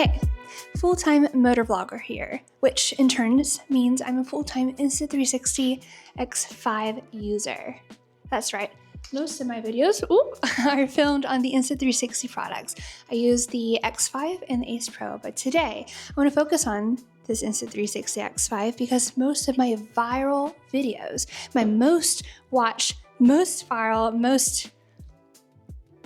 Hey, full-time motor vlogger here, which in turn means I'm a full-time Insta360 X5 user. That's right, most of my videos are filmed on the Insta360 products. I use the X5 and the Ace Pro, but today I want to focus on this Insta360 X5 because most of my viral videos, my most watched, most viral, most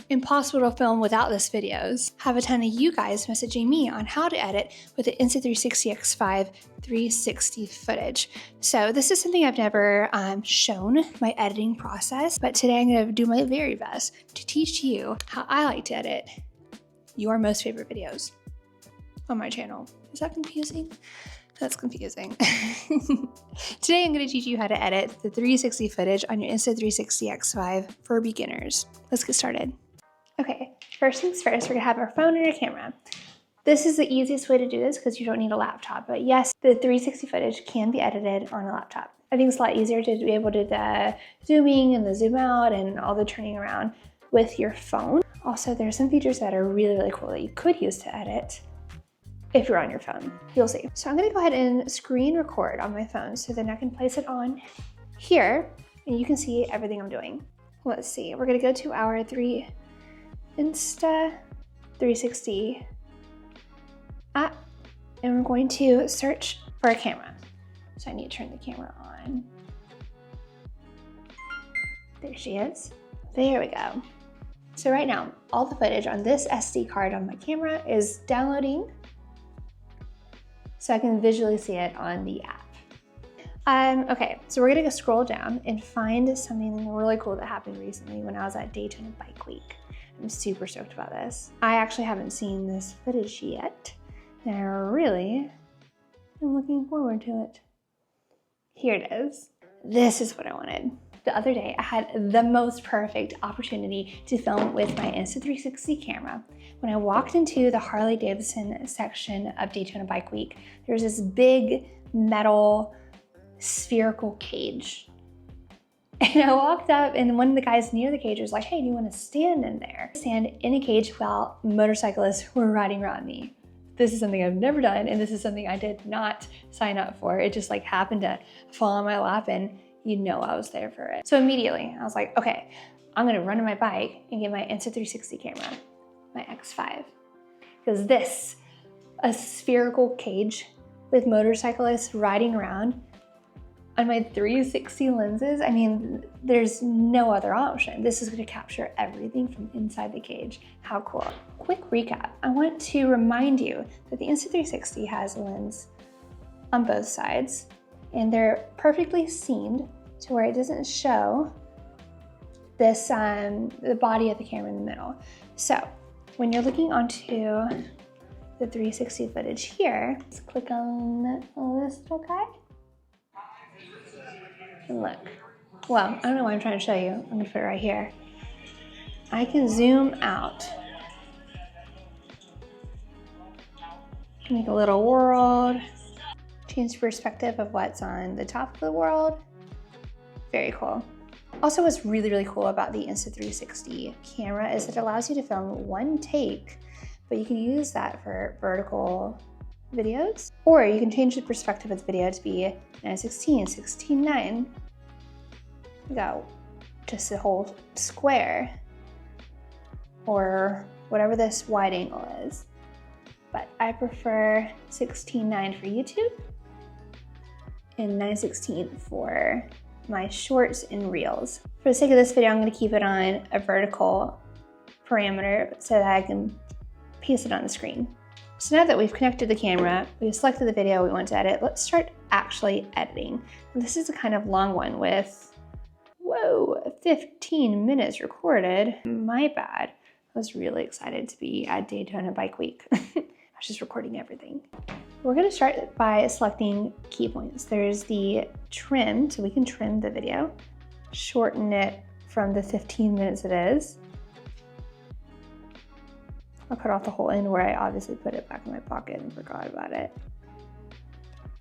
impossible to film without this videos, have a ton of you guys messaging me on how to edit with the Insta360 X5 360 footage. So this is something I've never shown, my editing process, but today I'm gonna do my very best to teach you how I like to edit your most favorite videos on my channel. Is that confusing? That's confusing. Today I'm gonna teach you how to edit the 360 footage on your Insta360 X5 for beginners. Let's get started. Okay, first things first, we're gonna have our phone and our camera. This is the easiest way to do this because you don't need a laptop, but yes, the 360 footage can be edited on a laptop. I think it's a lot easier to be able to do the zooming and the zoom out and all the turning around with your phone. Also, there's some features that are really, really cool that you could use to edit if you're on your phone. You'll see. So I'm gonna go ahead and screen record on my phone so then I can place it on here and you can see everything I'm doing. Let's see, we're gonna go to our Insta360 app and we're going to search for a camera. So I need to turn the camera on. There she is. There we go. So right now, all the footage on this SD card on my camera is downloading so I can visually see it on the app. Okay, so we're gonna go scroll down and find something really cool that happened recently when I was at Daytona Bike Week. I'm super stoked about this. I actually haven't seen this footage yet, and I really am looking forward to it. Here it is. This is what I wanted. The other day, I had the most perfect opportunity to film with my Insta360 camera. When I walked into the Harley-Davidson section of Daytona Bike Week, there's this big metal spherical cage. And I walked up and one of the guys near the cage was like, hey, do you want to stand in there? Stand in a cage while motorcyclists were riding around me. This is something I've never done, and this is something I did not sign up for. It just like happened to fall on my lap and you know I was there for it. So immediately I was like, okay, I'm gonna run on my bike and get my Insta360 camera, my X5. Because this, a spherical cage with motorcyclists riding around on my 360 lenses, I mean, there's no other option. This is gonna capture everything from inside the cage. How cool. Quick recap. I want to remind you that the Insta360 has a lens on both sides and they're perfectly seamed to where it doesn't show this, the body of the camera in the middle. So when you're looking onto the 360 footage here, let's click on this little guy. And look, well, I don't know why I'm trying to show you. I'm gonna put it right here. I can zoom out. Make a little world. Change the perspective of what's on the top of the world. Very cool. Also, what's really, really cool about the Insta360 camera is it allows you to film one take, but you can use that for vertical videos, or you can change the perspective of the video to be 9:16, 16:9. You got just a whole square, or whatever this wide angle is. But I prefer 16:9 for YouTube and 9:16 for my shorts and reels. For the sake of this video, I'm gonna keep it on a vertical parameter so that I can paste it on the screen. So now that we've connected the camera, we've selected the video we want to edit, let's start actually editing. And this is a kind of long one with, 15 minutes recorded. My bad. I was really excited to be at Daytona Bike Week. I was just recording everything. We're gonna start by selecting key points. There's the trim, so we can trim the video, shorten it from the 15 minutes it is. I'll cut off the whole end where I obviously put it back in my pocket and forgot about it.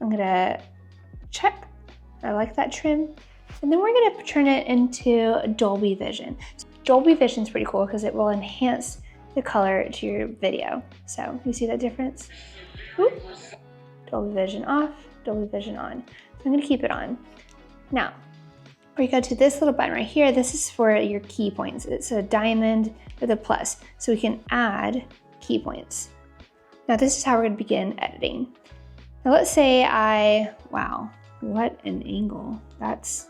I'm gonna check. I like that trim. And then we're gonna turn it into Dolby Vision. So Dolby Vision is pretty cool because it will enhance the color to your video. So you see that difference? Whoop. Dolby Vision off, Dolby Vision on. So I'm gonna keep it on. Now, we go to this little button right here. This is for your key points. It's a diamond with a plus, so we can add key points. Now this is how we're gonna begin editing. Now let's say wow, what an angle. That's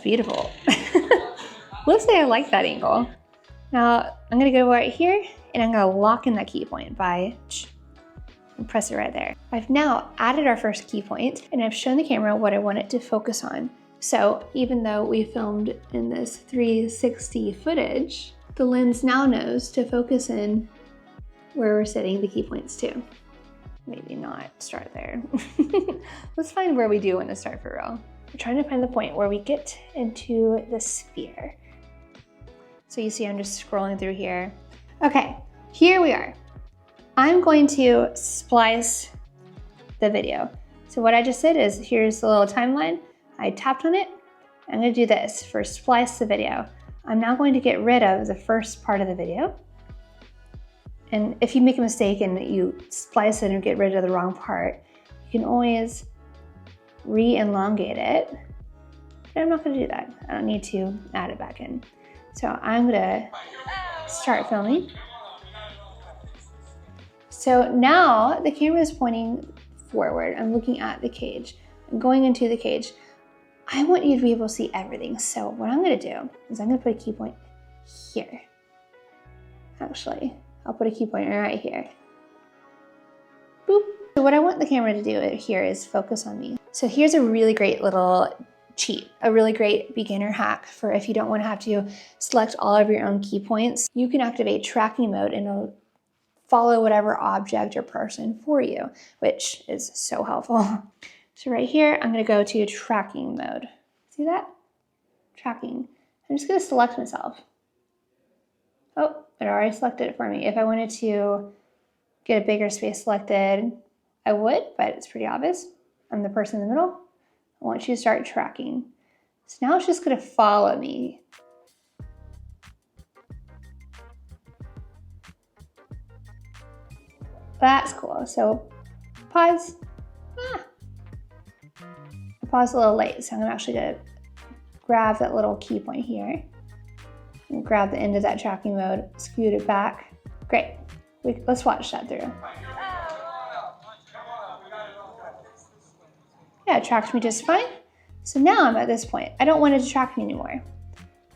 beautiful. Let's say I like that angle. Now I'm gonna go right here and I'm gonna lock in that key point by and press it right there. I've now added our first key point and I've shown the camera what I want it to focus on. So even though we filmed in this 360 footage, the lens now knows to focus in where we're setting the key points to. Maybe not start there. Let's find where we do want to start for real. We're trying to find the point where we get into the sphere. So you see I'm just scrolling through here. Okay, here we are. I'm going to splice the video. So what I just did is, here's the little timeline. I tapped on it. I'm gonna do this for splice the video. I'm now going to get rid of the first part of the video. And if you make a mistake and you splice it and get rid of the wrong part, you can always re-elongate it. But I'm not gonna do that. I don't need to add it back in. So I'm gonna start filming. So now the camera is pointing forward. I'm looking at the cage. I'm going into the cage. I want you to be able to see everything. So what I'm gonna do is I'm gonna put a key point here. Actually, I'll put a key point right here. Boop. So what I want the camera to do here is focus on me. So here's a really great little cheat, a really great beginner hack for if you don't want to have to select all of your own key points. You can activate tracking mode and it'll follow whatever object or person for you, which is so helpful. So right here, I'm gonna go to tracking mode. See that? Tracking. I'm just gonna select myself. Oh, it already selected it for me. If I wanted to get a bigger space selected, I would, but it's pretty obvious. I'm the person in the middle. I want you to start tracking. So now it's just gonna follow me. That's cool. So pause. I paused a little late, so I'm actually gonna grab that little key point here and grab the end of that tracking mode, scoot it back. Great. Let's watch that through. Yeah, it tracked me just fine. So now I'm at this point. I don't want it to track me anymore.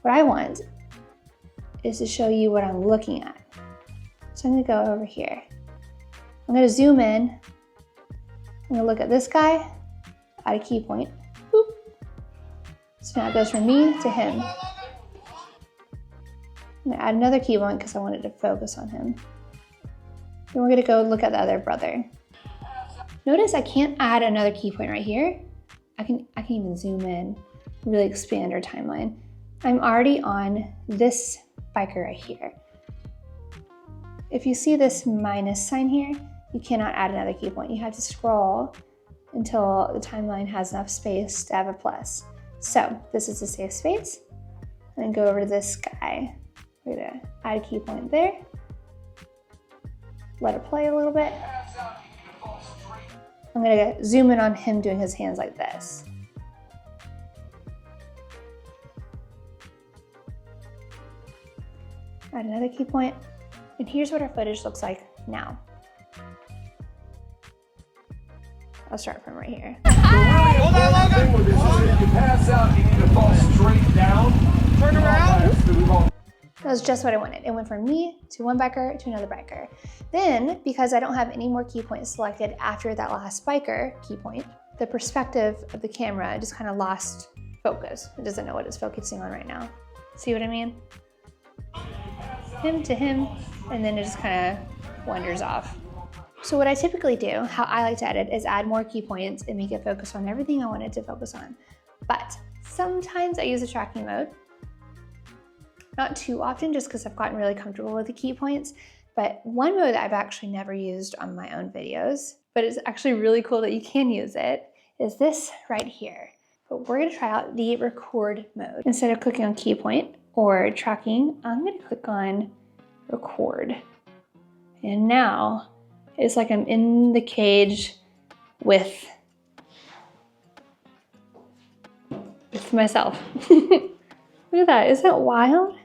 What I want is to show you what I'm looking at. So I'm gonna go over here. I'm gonna zoom in. I'm gonna look at this guy, add a key point. Boop. So now it goes from me to him. I'm gonna add another key point because I wanted to focus on him. Then we're gonna go look at the other brother. Notice I can't add another key point right here. I can even zoom in, really expand our timeline. I'm already on this biker right here. If you see this minus sign here, you cannot add another key point. You have to scroll until the timeline has enough space to have a plus. So this is a safe space. And then go over to this guy. We're gonna add a key point there. Let it play a little bit. I'm gonna zoom in on him doing his hands like this. Add another key point. And here's what our footage looks like now. I'll start from right here. Turn around. That was just what I wanted. It went from me to one biker to another biker. Then, because I don't have any more key points selected after that last biker key point, the perspective of the camera just kind of lost focus. It doesn't know what it's focusing on right now. See what I mean? Him to him, and then it just kind of wanders off. So what I typically do, how I like to edit, is add more key points and make it focus on everything I want it to focus on. But sometimes I use a tracking mode. Not too often, just because I've gotten really comfortable with the key points. But one mode that I've actually never used on my own videos, but it's actually really cool that you can use it, is this right here. But we're gonna try out the record mode. Instead of clicking on key point, or tracking, I'm gonna click on record. And now it's like I'm in the cage with myself. Look at that, isn't that wild?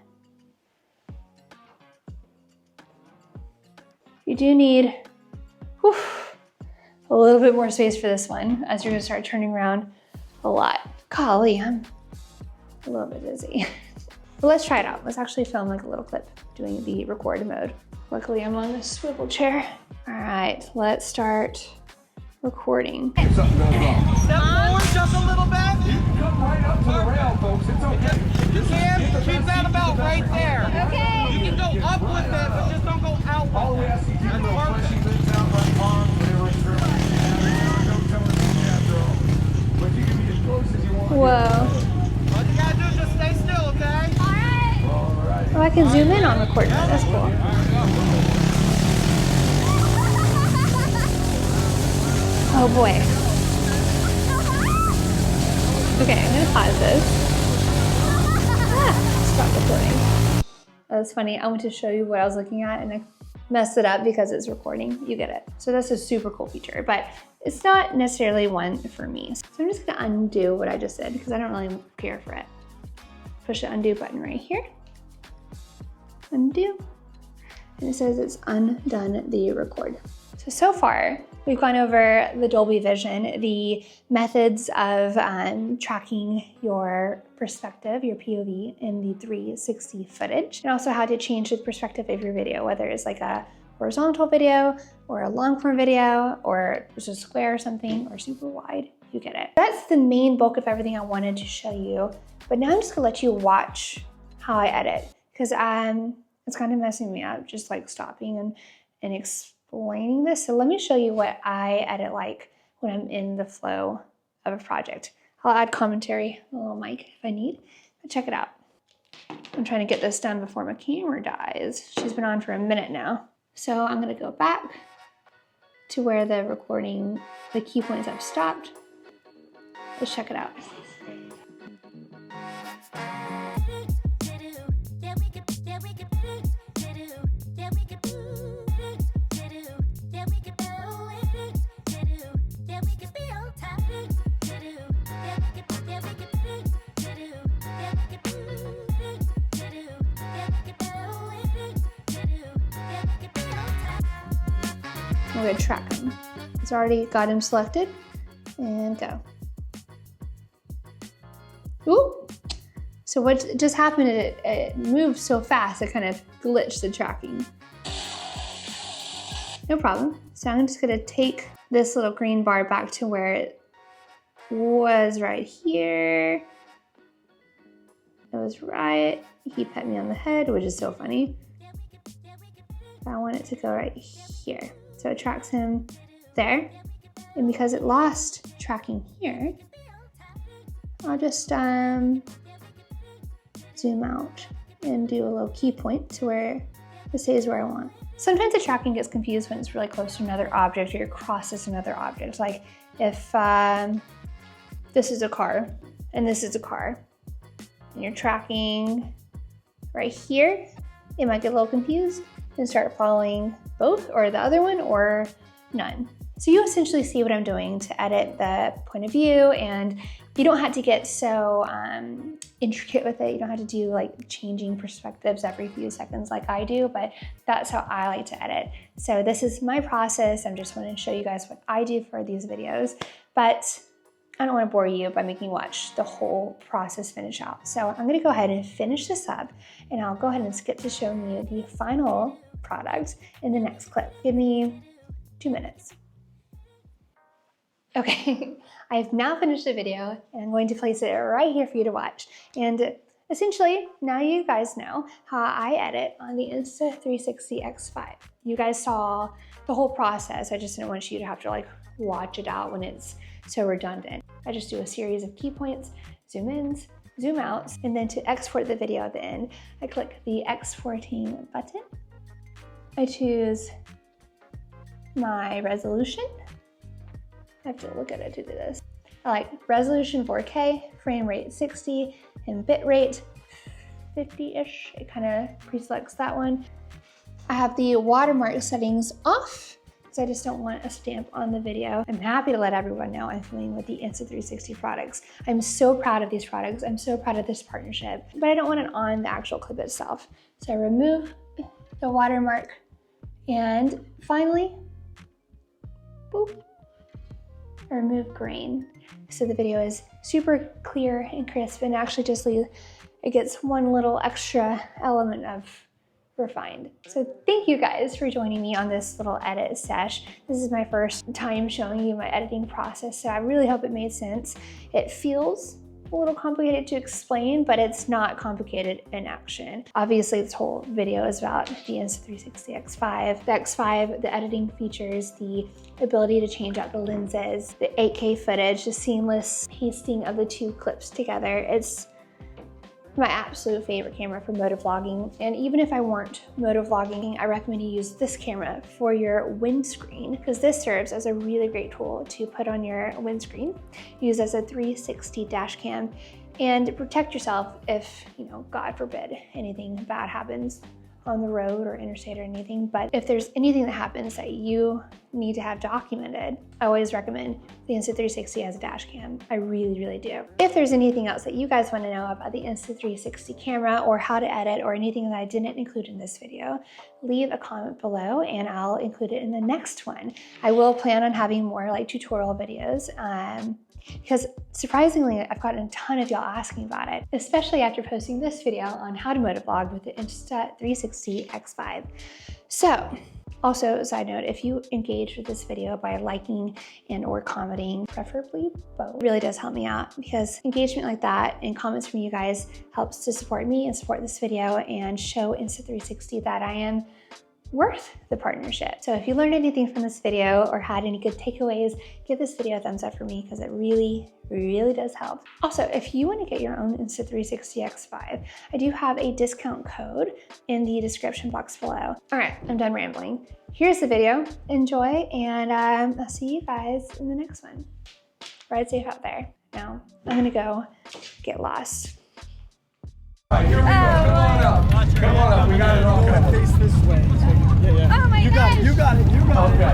You do need a little bit more space for this one as you're gonna start turning around a lot. Golly, I'm a little bit dizzy. But let's try it out. Let's actually film like a little clip doing the record mode. Luckily, I'm on this swivel chair. All right, let's start recording. Step forward just a little bit. You can come right up to the rail, folks. It's okay. You can keep that about right there. Okay. You can go up with it, but just don't go out with All we it. ask you to keep those fleshy bits out right arm. Don't tell us after all. But you can be as close as you want. Whoa. All you gotta do is just stay still, okay? All right. Oh, I can zoom in on record mode. That's cool. Oh boy. Okay, I'm gonna pause this. Stop recording. That was funny. I went to show you what I was looking at and I messed it up because it's recording. You get it. So that's a super cool feature, but it's not necessarily one for me. So I'm just gonna undo what I just did because I don't really care for it. Push the undo button right here. Undo. And it says it's undone the record. So far, we've gone over the Dolby Vision, the methods of tracking your perspective, your POV in the 360 footage, and also how to change the perspective of your video, whether it's like a horizontal video or a long form video or just a square or something or super wide, you get it. That's the main bulk of everything I wanted to show you, but now I'm just gonna let you watch how I edit because it's kind of messing me up, just like stopping and explaining this. So let me show you what I edit like when I'm in the flow of a project. I'll add commentary, a little mic if I need, but check it out. I'm trying to get this done before my camera dies. She's been on for a minute now. So I'm gonna go back to where the recording, the key points I've stopped. Let's check it out. I'm gonna track him. It's already got him selected and go. Ooh! So what just happened, it moved so fast, it kind of glitched the tracking. No problem. So I'm just gonna take this little green bar back to where it was right here. It was right. He pet me on the head, which is so funny. I want it to go right here. So it tracks him there. And because it lost tracking here, I'll just zoom out and do a little key point to where it stays where I want. Sometimes the tracking gets confused when it's really close to another object or you're across another object. Like if this is a car and this is a car and you're tracking right here, it might get a little confused and start following both or the other one or none. So you essentially see what I'm doing to edit the point of view, and you don't have to get so intricate with it. You don't have to do like changing perspectives every few seconds like I do, but that's how I like to edit. So this is my process. I'm just wanting to show you guys what I do for these videos, but I don't want to bore you by making you watch the whole process finish out. So I'm gonna go ahead and finish this up, and I'll go ahead and skip to showing you the final product in the next clip. Give me 2 minutes. Okay, I've now finished the video and I'm going to place it right here for you to watch. And essentially, now you guys know how I edit on the Insta360 X5. You guys saw the whole process. I just didn't want you to have to like watch it out when it's so redundant. I just do a series of key points, zoom ins, zoom outs, and then to export the video at the end, I click the exporting button. I choose my resolution. I have to look at it to do this. I like resolution 4K, frame rate 60, and bit rate 50-ish. It kind of pre-selects that one. I have the watermark settings off because I just don't want a stamp on the video. I'm happy to let everyone know I'm filming with the Insta360 products. I'm so proud of these products. I'm so proud of this partnership, but I don't want it on the actual clip itself. So I remove the watermark, and finally, boop, I remove grain. So the video is super clear and crisp, and actually just it gets one little extra element of refined. So thank you guys for joining me on this little edit sesh. This is my first time showing you my editing process, so I really hope it made sense. It feels a little complicated to explain, but it's not complicated in action. Obviously, this whole video is about the Insta360 X5. The X5, the editing features, the ability to change out the lenses, the 8K footage, the seamless pasting of the two clips together. It's my absolute favorite camera for motovlogging. And even if I weren't motovlogging, I recommend you use this camera for your windscreen, because this serves as a really great tool to put on your windscreen, use as a 360 dash cam, and protect yourself if, God forbid, anything bad happens on the road or interstate or anything. But if there's anything that happens that you need to have documented, I always recommend the Insta360 as a dash cam. I really, really do. If there's anything else that you guys want to know about the Insta360 camera, or how to edit, or anything that I didn't include in this video, leave a comment below and I'll include it in the next one. I will plan on having more like tutorial videos, because surprisingly, I've gotten a ton of y'all asking about it, especially after posting this video on how to motovlog with the Insta360 X5. So, also, side note, if you engage with this video by liking and or commenting, preferably both, it really does help me out, because engagement like that and comments from you guys helps to support me and support this video and show Insta360 that I am worth the partnership. So if you learned anything from this video or had any good takeaways, give this video a thumbs up for me, because it really, really does help. Also, if you want to get your own Insta360 X5, I do have a discount code in the description box below. All right, I'm done rambling. Here's the video. Enjoy, and I'll see you guys in the next one. Ride safe out there. Now, I'm gonna go get lost. All right, here we go. Come on up. Come on up. We got it all. Face this way. Oh my gosh. You got it. Okay.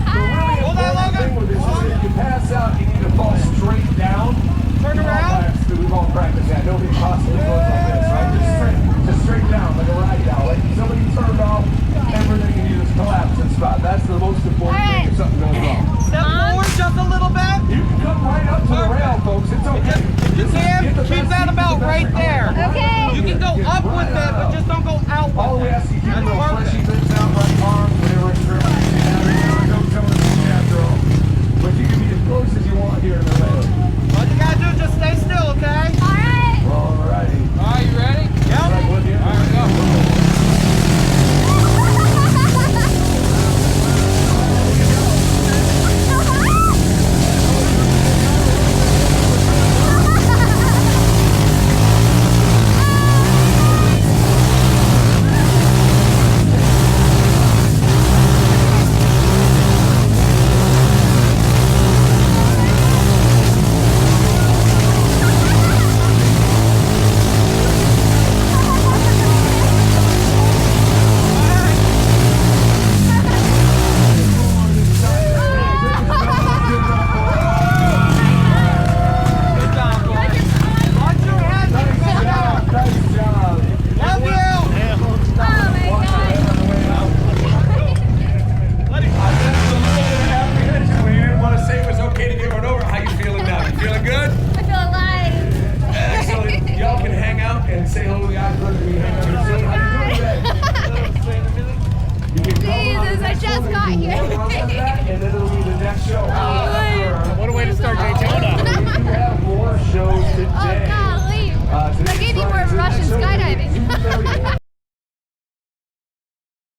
So really Hold on, important thing with this is if you pass out, you need to fall straight down. Turn around. We've all practiced that. Nobody possibly goes like this, right? Just straight down, like a rag doll. Like somebody turned off, everything you need is collapse and spot. That's the most important thing if something goes wrong. Step forward just a little bit. You can come right up to the rail, folks. It's okay. You can keep that about right there. Okay. You can go up with it, but just don't go out with it. All we ask you to That's do is fleshy perfect. bits out, right arms, whatever it's for. Don't tell me after all. But you can be as close as you want here in the rail. All you gotta do is just stay still, okay? All right. All righty. All right, you ready? Yep. All right, with you. All right, go. Jesus, I just got here. And then it'll be the next show.